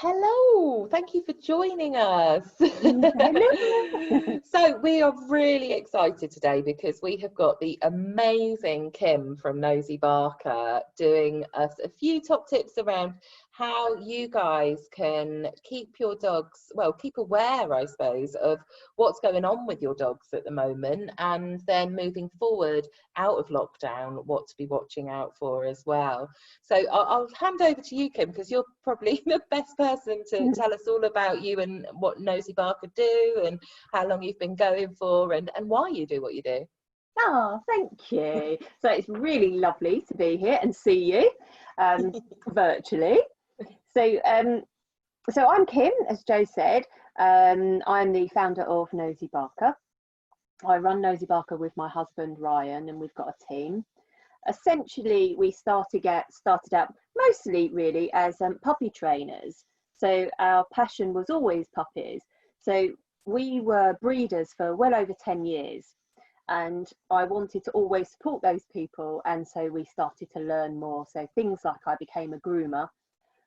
Hello, thank you for joining us. Hello. So we are really excited today because we have got the amazing Kim from Nosey Barker doing us a few top tips around how you guys can keep your dogs, well, keep aware, I suppose, of what's going on with your dogs at the moment, and then moving forward out of lockdown, what to be watching out for as well. So I'll hand over to you, Kim, because you're probably the best person to tell us all about you and what Nosey Barker do and how long you've been going for and why you do what you do. Oh, thank you. So it's really lovely to be here and see you virtually. So, so I'm Kim, as Jo said. I'm the founder of Nosey Barker. I run Nosey Barker with my husband Ryan, and we've got a team. Essentially, we started out mostly really as puppy trainers. So our passion was always puppies. So we were breeders for well over 10 years. And I wanted to always support those people, and so we started to learn more. So things like I became a groomer,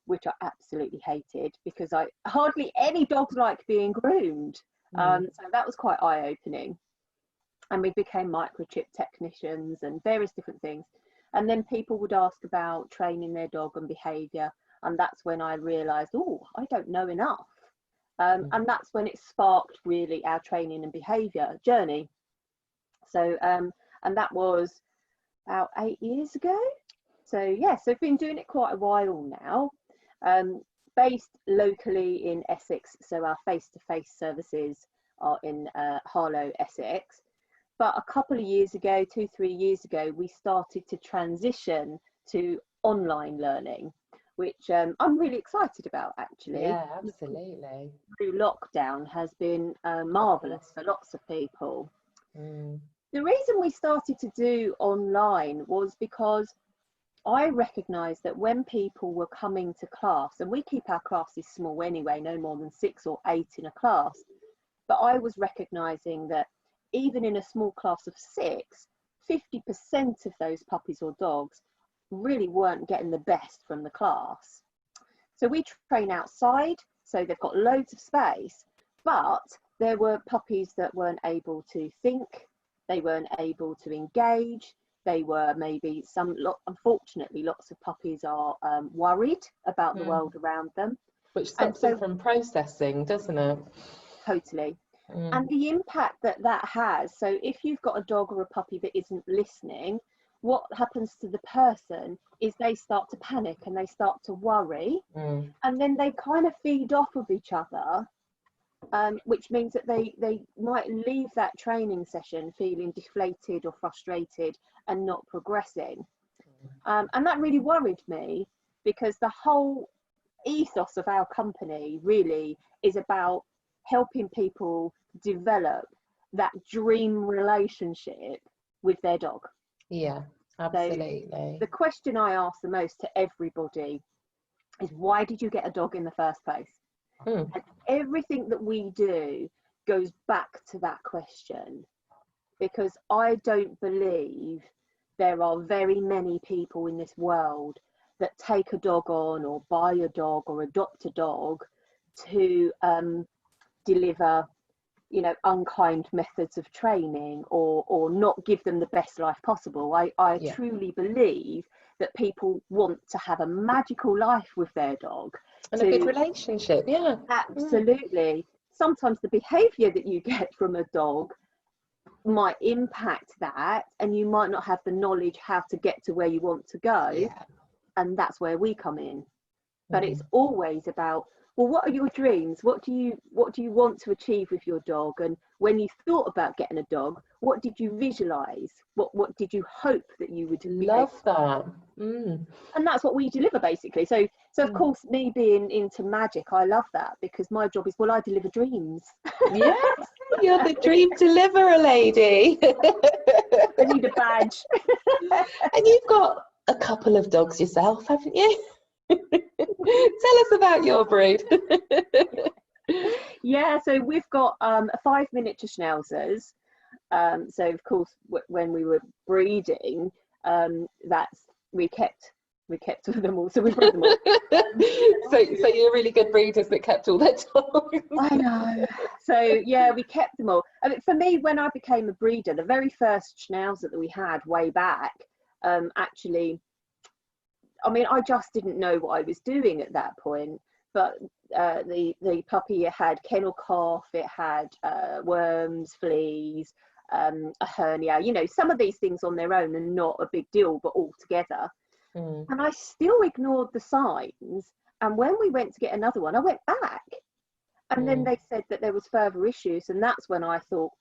which I absolutely hated because I hardly any dogs like being groomed. So that was quite eye-opening. And we became microchip technicians and various different things. And then people would ask about training their dog and behaviour, and that's when I realised, oh, I don't know enough. And that's when it sparked really our training and behaviour journey. So, and that was about 8 years ago. So yeah, so I've been doing it quite a while now, based locally in Essex. So our face-to-face services are in Harlow, Essex. But a couple of years ago, 2-3 years ago, we started to transition to online learning, which I'm really excited about, actually. Yeah, absolutely. Through lockdown has been marvellous for lots of people. The reason we started to do online was because I recognised that when people were coming to class, and we keep our classes small anyway, no more than 6 or 8 in a class, but I was recognising that even in a small class of 6, 50% of those puppies or dogs really weren't getting the best from the class. So we train outside, so they've got loads of space, but there were puppies that weren't able to think, they weren't able to engage, they were maybe unfortunately, lots of puppies are worried about the world around them. Which stops them from processing, doesn't it? Totally. And the impact that has, so if you've got a dog or a puppy that isn't listening, what happens to the person is they start to panic and they start to worry, and then they kind of feed off of each other, which means that they might leave that training session feeling deflated or frustrated and not progressing. And that really worried me, because the whole ethos of our company really is about helping people develop that dream relationship with their dog. Yeah, absolutely. So the question I ask the most to everybody is, why did you get a dog in the first place? And everything that we do goes back to that question, because I don't believe there are very many people in this world that take a dog on or buy a dog or adopt a dog to deliver, unkind methods of training or not give them the best life possible. I truly believe that people want to have a magical life with their dog. And a good relationship, yeah. Absolutely. Sometimes the behaviour that you get from a dog might impact that, and you might not have the knowledge how to get to where you want to go. And that's where we come in. But it's always about, well, what are your dreams? What do you want to achieve with your dog? And when you thought about getting a dog, what did you visualize? What did you hope that you would love that? And that's what we deliver, basically. So of course, me being into magic, I love that, because my job is, well, I deliver dreams. Yes, you're the dream deliverer lady. I need a badge. And you've got a couple of dogs yourself, haven't you? Tell us about your breed. Yeah, so we've got 5 miniature schnauzers. So of course, when we were breeding, we kept We kept them all, so we bred them all. So you're really good breeders that kept all their dogs. I know. So yeah, we kept them all. I mean, for me, when I became a breeder, the very first Schnauzer that we had way back, actually, I mean, I just didn't know what I was doing at that point. But the puppy, it had kennel cough, it had worms, fleas, a hernia. You know, some of these things on their own are not a big deal, but all together. And I still ignored the signs. And when we went to get another one, I went back. And then they said that there was further issues. And that's when I thought,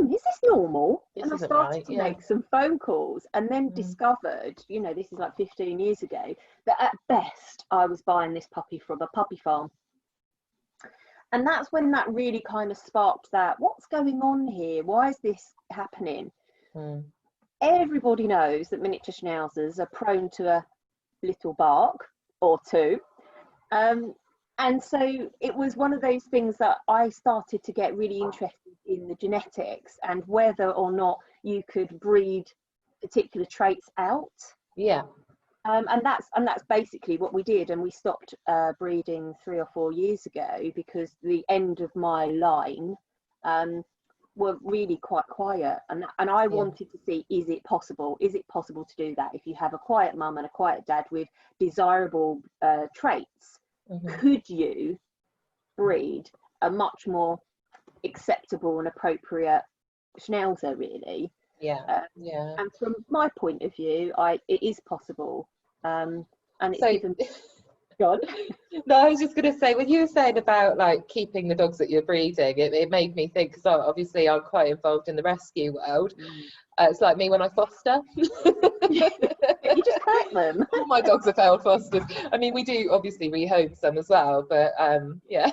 is this normal? And I started to make some phone calls, and then discovered, you know, this is like 15 years ago, that at best I was buying this puppy from a puppy farm. And that's when that really kind of sparked that, what's going on here? Why is this happening? Everybody knows that miniature Schnauzers are prone to a little bark or two. And so it was one of those things that I started to get really interested in the genetics and whether or not you could breed particular traits out. Yeah. And that's basically what we did. And we stopped breeding 3 or 4 years ago because the end of my line were really quite quiet. And I wanted to see, is it possible? Is it possible to do that? If you have a quiet mum and a quiet dad with desirable traits, could you breed a much more acceptable and appropriate Schnauzer, really? And from my point of view, it is possible. And it's even God. No, I was just going to say, when you were saying about like keeping the dogs that you're breeding, it made me think, because obviously I'm quite involved in the rescue world. It's like me when I foster. You just collect them. All my dogs are failed fosters. I mean, we do obviously rehome some as well, but yeah,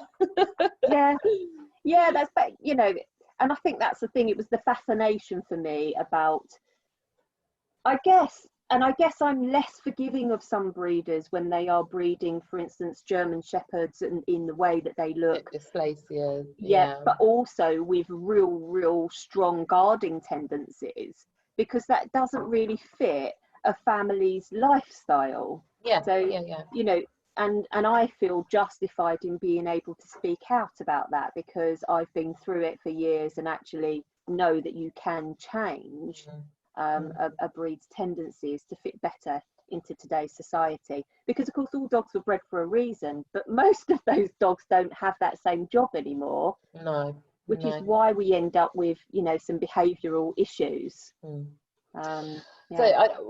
that's, you know, and I think that's the thing. It was the fascination for me about, I guess I'm less forgiving of some breeders when they are breeding, for instance, German Shepherds in the way that they look. Dysplasia. But also with real strong guarding tendencies, because that doesn't really fit a family's lifestyle. You know, and I feel justified in being able to speak out about that, because I've been through it for years and actually know that you can change a breed's tendencies to fit better into today's society, because of course all dogs were bred for a reason, but most of those dogs don't have that same job anymore, which is why we end up with, you know, some behavioural issues. So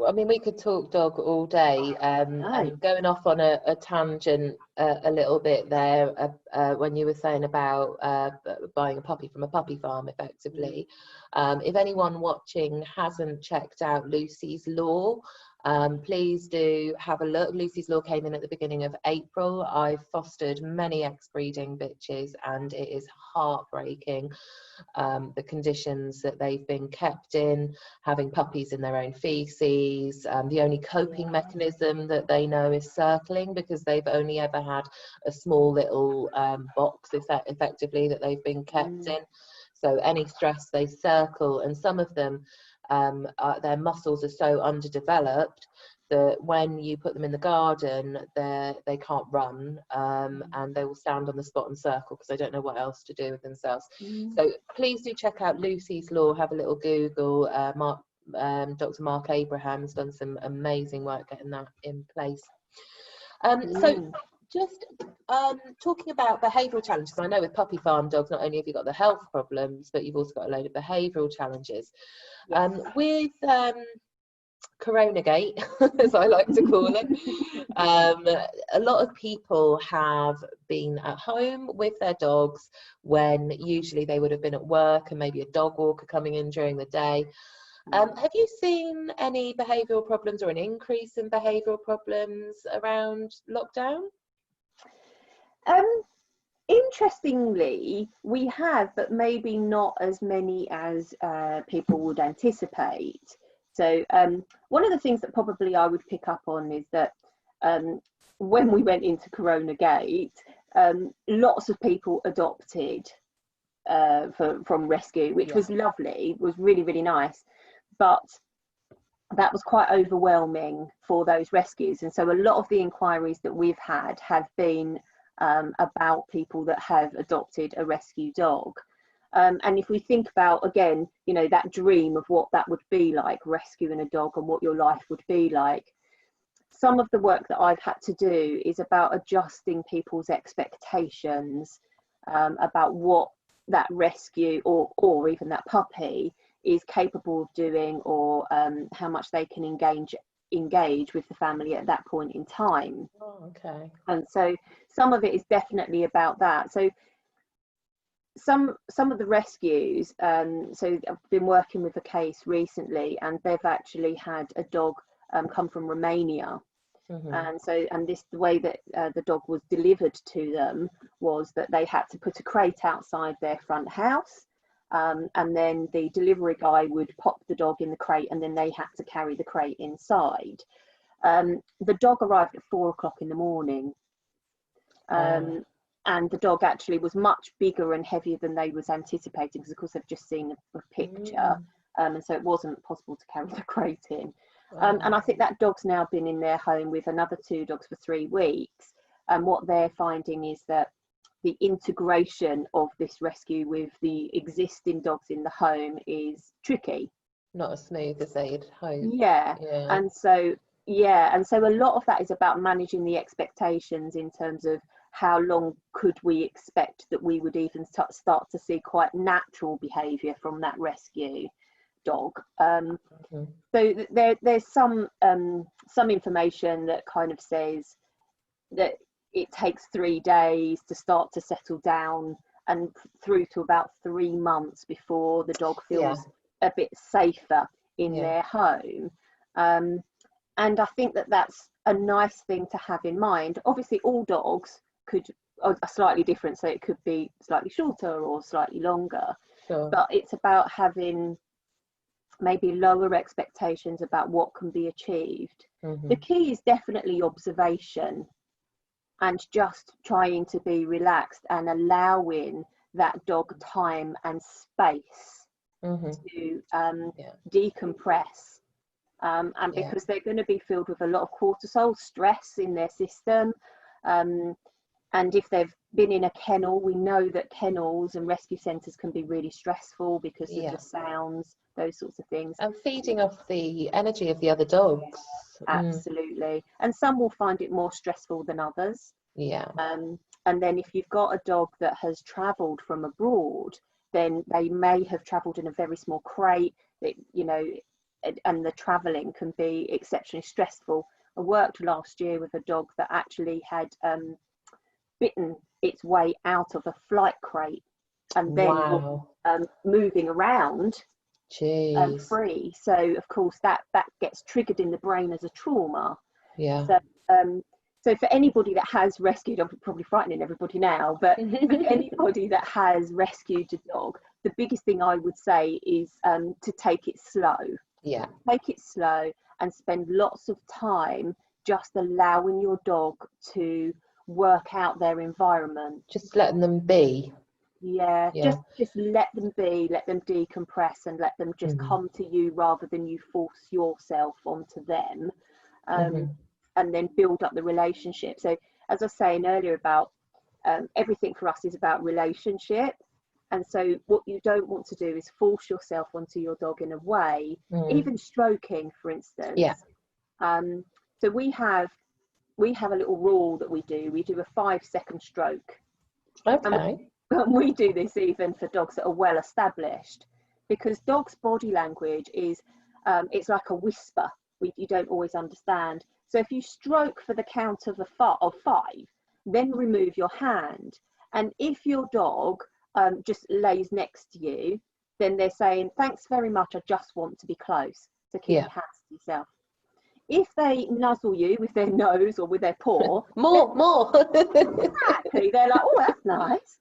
I mean, we could talk dog all day, and going off on a tangent a little bit there, when you were saying about buying a puppy from a puppy farm, effectively. If anyone watching hasn't checked out Lucy's Law, please do have a look. Lucy's Law came in at the beginning of April. I've fostered many ex-breeding bitches, and it is heartbreaking, the conditions that they've been kept in, having puppies in their own feces. The only coping mechanism that they know is circling, because they've only ever had a small little box effectively that they've been kept in. So any stress, they circle, and some of them, their muscles are so underdeveloped that when you put them in the garden, they can't run, and they will stand on the spot and circle because they don't know what else to do with themselves. So please do check out Lucy's Law, have a little Google. Dr. Mark Abraham's done some amazing work getting that in place. So just talking about behavioural challenges, I know with puppy farm dogs, not only have you got the health problems, but you've also got a load of behavioural challenges. With Coronagate, as I like to call it, a lot of people have been at home with their dogs when usually they would have been at work, and maybe a dog walker coming in during the day. Have you seen any behavioural problems or an increase in behavioural problems around lockdown? Interestingly, we have, but maybe not as many as people would anticipate. So one of the things that probably I would pick up on is that when we went into Coronagate, lots of people adopted from rescue, which was lovely, was really, really nice. But that was quite overwhelming for those rescues. And so a lot of the inquiries that we've had have been about people that have adopted a rescue dog. And if we think about, again, you know, that dream of what that would be like, rescuing a dog, and what your life would be like, some of the work that I've had to do is about adjusting people's expectations about what that rescue or even that puppy is capable of doing, or how much they can engage with the family at that point in time. Oh, okay. And so some of it is definitely about that. So some of the rescues, so I've been working with a case recently, and they've actually had a dog come from Romania. And so, the way that the dog was delivered to them was that they had to put a crate outside their front house, and then the delivery guy would pop the dog in the crate, and then they had to carry the crate inside. The dog arrived at 4 o'clock in the morning, and the dog actually was much bigger and heavier than they was anticipating, because of course they've just seen a picture, and so it wasn't possible to carry the crate in. And I think that dog's now been in their home with another 2 dogs for 3 weeks. And what they're finding is that the integration of this rescue with the existing dogs in the home is tricky. Not as smooth as they'd hope. Yeah. And so a lot of that is about managing the expectations in terms of how long could we expect that we would even start to see quite natural behaviour from that rescue dog. So there's some information that kind of says that it takes 3 days to start to settle down, and through to about 3 months before the dog feels a bit safer in their home. And I think that that's a nice thing to have in mind. Obviously all dogs are slightly different, so it could be slightly shorter or slightly longer, but it's about having maybe lower expectations about what can be achieved. The key is definitely observation, and just trying to be relaxed and allowing that dog time and space to decompress, and because they're going to be filled with a lot of cortisol, stress in their system, and if they've been in a kennel, we know that kennels and rescue centres can be really stressful because of the sounds, those sorts of things. And feeding off the energy of the other dogs. Absolutely. And some will find it more stressful than others. And then if you've got a dog that has travelled from abroad, then they may have travelled in a very small crate, that, you know, and the travelling can be exceptionally stressful. I worked last year with a dog that actually had bitten its way out of a flight crate, and then moving around free. So of course that gets triggered in the brain as a trauma. So for anybody that has rescued, I'm probably frightening everybody now, but for anybody that has rescued a dog, the biggest thing I would say is to take it slow. Take it slow and spend lots of time just allowing your dog to work out their environment. Just letting them be. Just let them be, let them decompress, and let them just come to you rather than you force yourself onto them, and then build up the relationship. So as I was saying earlier about everything for us is about relationship, and so what you don't want to do is force yourself onto your dog in a way, even stroking, for instance. So we have a little rule that we do a 5-second stroke. And we do this even for dogs that are well established, because dogs' body language is it's like a whisper. You don't always understand. So if you stroke for the count of 5, then remove your hand, and if your dog just lays next to you, then they're saying, thanks very much, I just want to be close, so keep your hands to yourself. If they nuzzle you with their nose or with their paw, more. Exactly, they're like, oh, that's nice.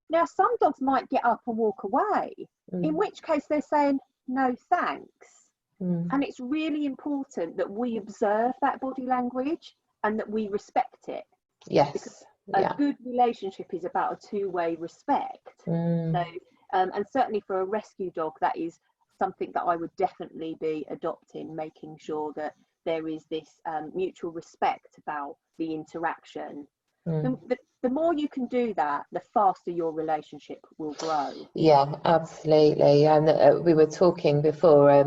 Now, some dogs might get up and walk away, in which case they're saying, no, thanks. And it's really important that we observe that body language and that we respect it. Because a good relationship is about a 2-way respect. So, and certainly for a rescue dog, that is something that I would definitely be adopting, making sure that there is this mutual respect about the interaction. The more you can do that, the faster your relationship will grow. Yeah, absolutely. And we were talking before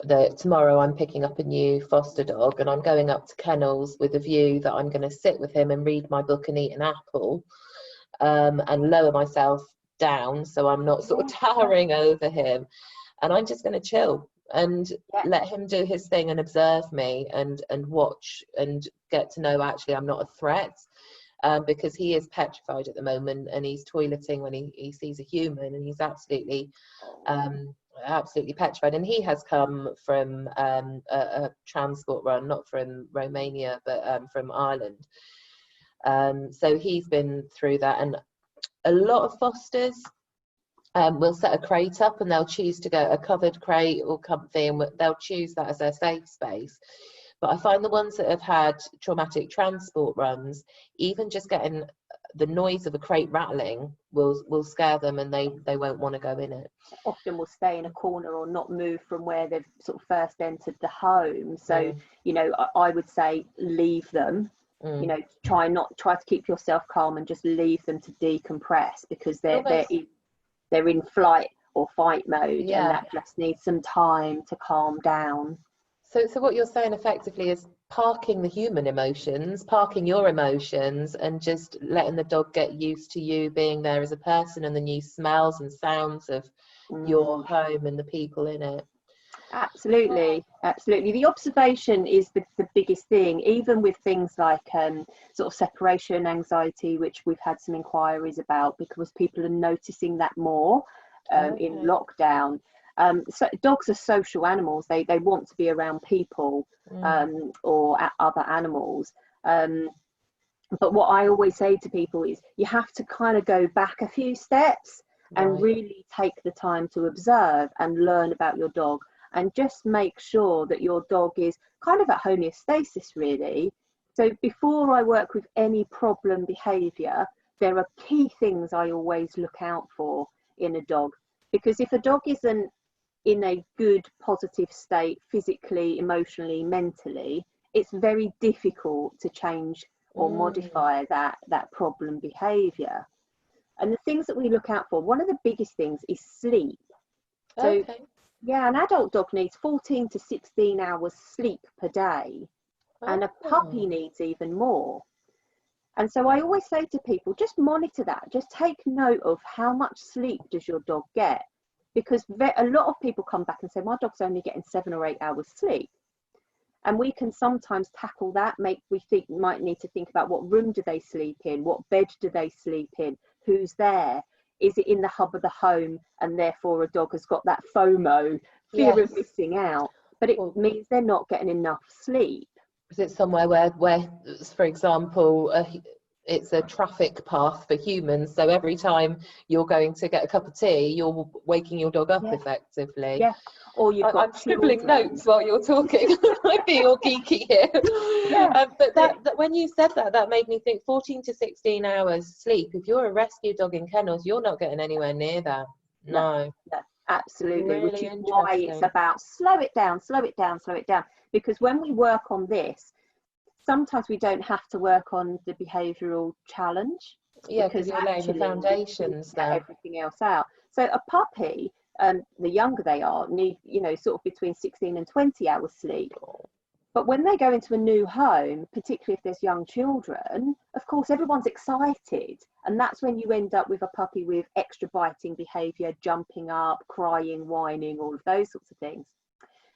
that tomorrow I'm picking up a new foster dog, and I'm going up to kennels with a view that I'm going to sit with him and read my book and eat an apple, and lower myself down so I'm not sort of towering over him, and I'm just going to chill and let him do his thing and observe me and watch and get to know actually I'm not a threat. Because he is petrified at the moment, and he's toileting when he sees a human, and he's absolutely petrified. And he has come from a transport run, not from Romania, but from Ireland. So he's been through that. And a lot of fosters will set a crate up, and they'll choose to go a covered crate or comfy, and they'll choose that as their safe space. But I find the ones that have had traumatic transport runs, even just getting the noise of a crate rattling will scare them, and they won't want to go in it. Often will stay in a corner or not move from where they've sort of first entered the home. So, you know, I would say leave them. You know, try to keep yourself calm and just leave them to decompress, because they're in flight or fight mode, and that just needs some time to calm down. So what you're saying effectively is parking the human emotions, parking your emotions, and just letting the dog get used to you being there as a person and the new smells and sounds of your home and the people in it. Absolutely. The observation is the biggest thing, even with things like sort of separation anxiety, which we've had some inquiries about, because people are noticing that more in lockdown. So dogs are social animals. They want to be around people or other animals. But what I always say to people is you have to kind of go back a few steps and really take the time to observe and learn about your dog, and just make sure that your dog is kind of at homeostasis, really. So before I work with any problem behaviour, there are key things I always look out for in a dog, because if a dog isn't in a good positive state physically, emotionally, mentally, it's very difficult to change or modify that problem behavior. And the things that we look out for, one of the biggest things is sleep. So an adult dog needs 14 to 16 hours sleep per day, and a puppy needs even more. And so I always say to people, just monitor that, just take note of how much sleep does your dog get. Because a lot of people come back and say, my dog's only getting 7 or 8 hours sleep. And we can sometimes tackle that, might need to think about what room do they sleep in, what bed do they sleep in, who's there, is it in the hub of the home, and therefore a dog has got that FOMO, fear of missing out, but it means they're not getting enough sleep. Is it somewhere where for example, it's a traffic path for humans, so every time you're going to get a cup of tea, you're waking your dog up effectively? Or you've got I'm scribbling notes while you're talking. I feel geeky here. But that when you said that made me think 14 to 16 hours sleep. If you're a rescue dog in kennels, you're not getting anywhere near that. No, absolutely. Really which is why it's about slow it down, because when we work on this, sometimes we don't have to work on the behavioural challenge, because you're laying the foundations there, everything else out. So a puppy, the younger they are, need, you know, sort of between 16 and 20 hours sleep. But when they go into a new home, particularly if there's young children, of course everyone's excited, and that's when you end up with a puppy with extra biting behaviour, jumping up, crying, whining, all of those sorts of things.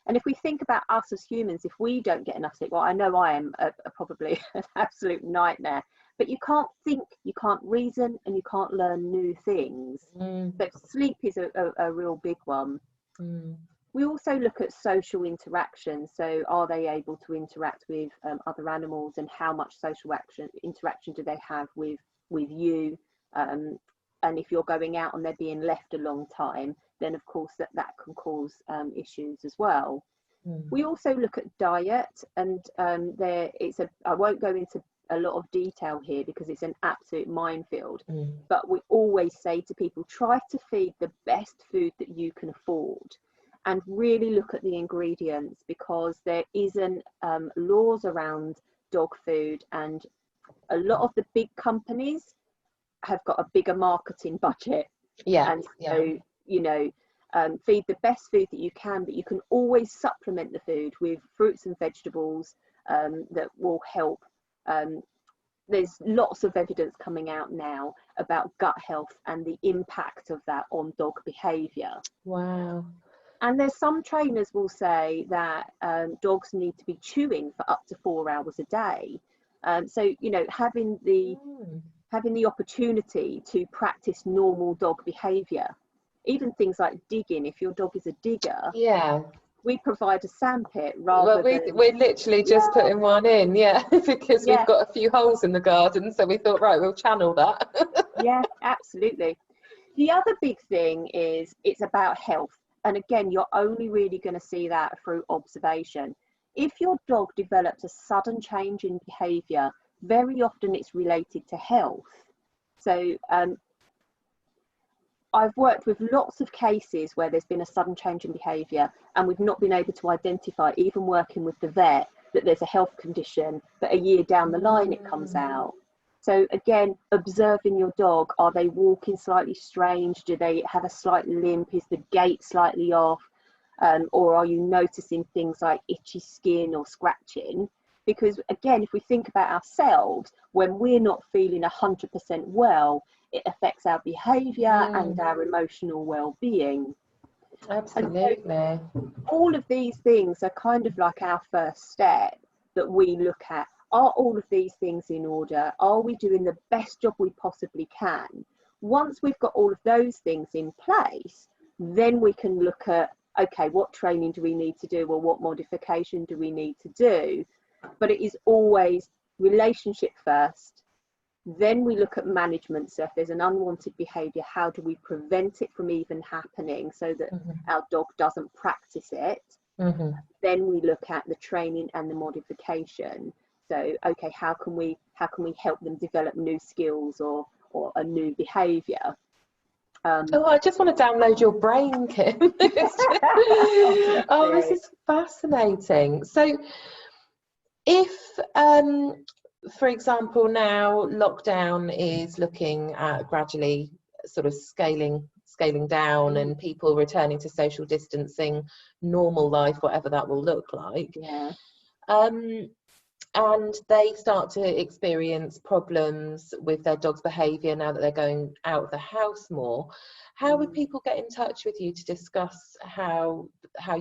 And if we think about us as humans, if we don't get enough sleep, well, I know I am probably an absolute nightmare, but you can't think, you can't reason, and you can't learn new things. So sleep is a real big one. We also look at social interaction. So are they able to interact with other animals, and how much social interaction do they have with you? And if you're going out and they're being left a long time, then of course that can cause issues as well. We also look at diet, and I won't go into a lot of detail here because it's an absolute minefield, but we always say to people, try to feed the best food that you can afford. and really look at the ingredients, because there isn't laws around dog food, and a lot of the big companies have got a bigger marketing budget. Yeah. And so, you know, feed the best food that you can, but you can always supplement the food with fruits and vegetables that will help. There's lots of evidence coming out now about gut health and the impact of that on dog behaviour. Wow. And there's some trainers will say that dogs need to be chewing for up to 4 hours a day. So, you know, having the opportunity to practice normal dog behaviour, even things like digging. If your dog is a digger, we provide a sandpit rather than... We're literally just putting one in, because we've got a few holes in the garden, so we thought, right, we'll channel that. Yeah, absolutely. The other big thing is it's about health. And again, you're only really going to see that through observation. If your dog develops a sudden change in behaviour, very often it's related to health. So I've worked with lots of cases where there's been a sudden change in behaviour and we've not been able to identify, even working with the vet, that there's a health condition, but a year down the line it comes out. So again, observing your dog. Are they walking slightly strange? Do they have a slight limp? Is the gait slightly off? Or are you noticing things like itchy skin or scratching? Because again, if we think about ourselves, when we're not feeling 100% well, it affects our behaviour and our emotional well-being. Absolutely. So all of these things are kind of like our first step that we look at. Are all of these things in order? Are we doing the best job we possibly can? Once we've got all of those things in place, then we can look at, okay, what training do we need to do, or what modification do we need to do? But it is always relationship first. Then we look at management. So if there's an unwanted behaviour, how do we prevent it from even happening so that our dog doesn't practice it? Then we look at the training and the modification. So, okay, how can we help them develop new skills or a new behaviour? I just want to download your brain, Kim. Oh, this is fascinating. So if, for example, now lockdown is looking at gradually sort of scaling down and people returning to social distancing, normal life, whatever that will look like. And they start to experience problems with their dog's behaviour now that they're going out of the house more. How would people get in touch with you to discuss how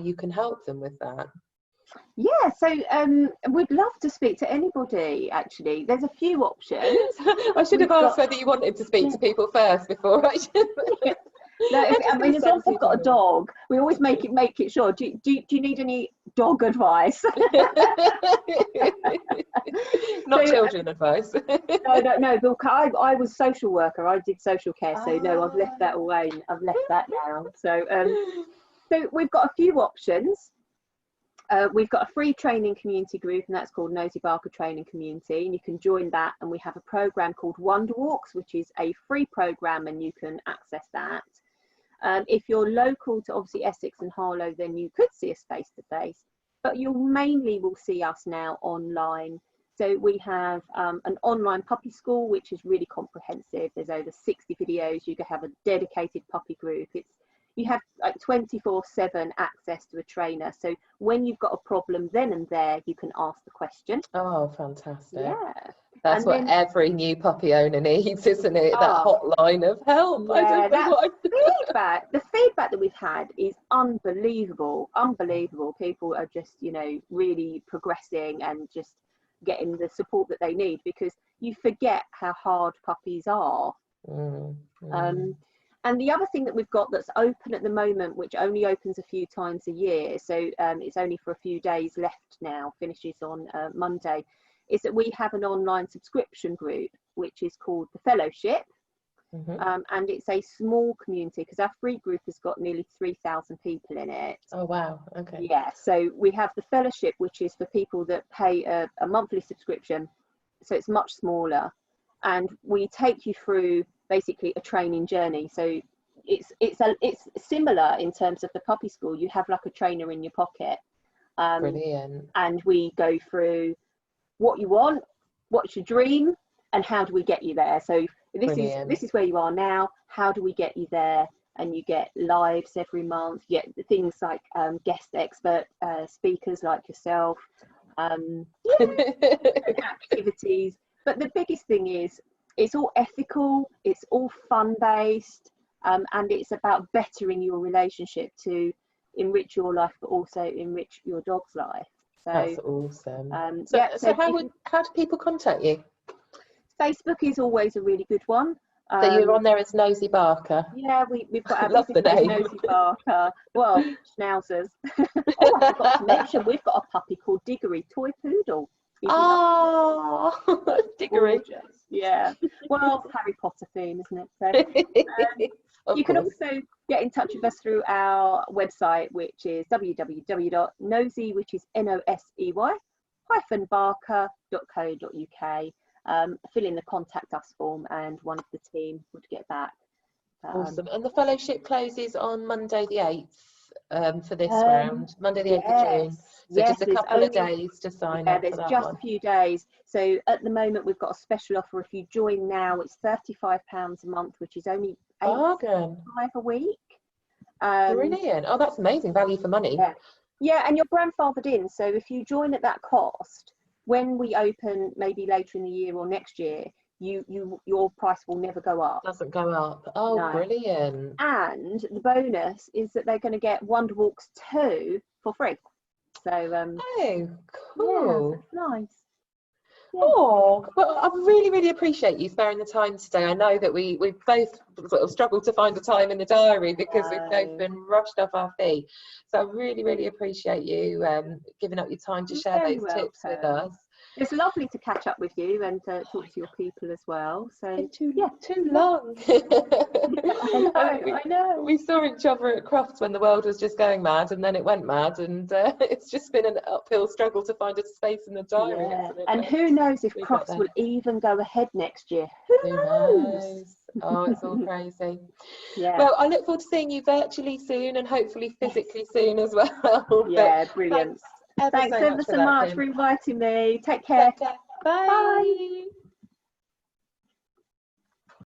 you can help them with that? Yeah, so we'd love to speak to anybody, actually. There's a few options. I should have asked whether you wanted to speak to people first before I should. No, I mean, as long as I've got a dog, we always make it sure. Do you need any dog advice? Not children advice. No. Look, I was social worker. I did social care, so no, I've left that away. I've left that now. So we've got a few options. We've got a free training community group, and that's called Nosey Barker Training Community, and you can join that. And we have a program called Wonder Walks, which is a free program, and you can access that. If you're local to obviously Essex and Harlow, then you could see us face to face, but you mainly will see us now online. So we have an online puppy school, which is really comprehensive. There's over 60 videos. You can have a dedicated puppy group. You have like 24/7 access to a trainer. So when you've got a problem then and there, you can ask the question. Oh, fantastic. Yeah. That's what every new puppy owner needs, isn't it? That hotline of help. Yeah, I don't know feedback. The feedback that we've had is unbelievable. People are just, really progressing and just getting the support that they need, because you forget how hard puppies are. And the other thing that we've got that's open at the moment, which only opens a few times a year, so it's only for a few days left now, finishes on Monday, is that we have an online subscription group, which is called The Fellowship. And it's a small community, because our free group has got nearly 3,000 people in it. Oh, wow. Okay. Yeah, so we have The Fellowship, which is for people that pay a monthly subscription, so it's much smaller. And we take you through basically a training journey. So it's similar in terms of the puppy school. You have like a trainer in your pocket, Brilliant. and we go through what you want, what's your dream, and how do we get you there. So this is where you are now. How do we get you there? And you get lives every month. You get things like guest expert speakers like yourself, activities. But the biggest thing is it's all ethical, it's all fun based, and it's about bettering your relationship to enrich your life, but also enrich your dog's life. So that's awesome. So how do people contact you? Facebook is always a really good one. So you're on there as Nosey Barker. Yeah, we've got our Love the name. Nosey Barker. Well, schnauzers. Oh, I forgot to mention, we've got a puppy called Diggory, toy poodle. Oh, Diggory. Gorgeous. Yeah. Well, Harry Potter theme, isn't it? So you can also get in touch with us through our website, which is www.nosey, which is NOSEY -barker.co.uk. Fill in the contact us form and one of the team would get back. Awesome. And the fellowship closes on Monday the 8th for this round, Monday the 8th of June. So just a couple of days to sign up for that. There's just a few days. So at the moment we've got a special offer. If you join now, it's £35 a month, which is only £8.95 a week. Brilliant. Oh, that's amazing value for money. Yeah, and you're grandfathered in. So if you join at that cost, when we open maybe later in the year or next year, your price will never go up. Doesn't go up. Oh, no. Brilliant. And the bonus is that they're going to get Wonder Walks 2 for free. So oh, cool. Yeah, nice. Yeah. Oh, well, I really, really appreciate you sparing the time today. I know that we've both sort of struggled to find a time in the diary because we've both been rushed off our feet. So I really, really appreciate you giving up your time to share those tips with us. It's lovely to catch up with you and talk to your people as well. So too long. I know. We saw each other at Crofts when the world was just going mad, and then it went mad, and it's just been an uphill struggle to find a space in the diary. Yeah. And who knows if Crofts will even go ahead next year? Who knows? Oh, it's all crazy. Yeah. Well, I look forward to seeing you virtually soon and hopefully physically soon as well. Yeah, brilliant. Thanks ever so much for inviting me. Take care. Bye.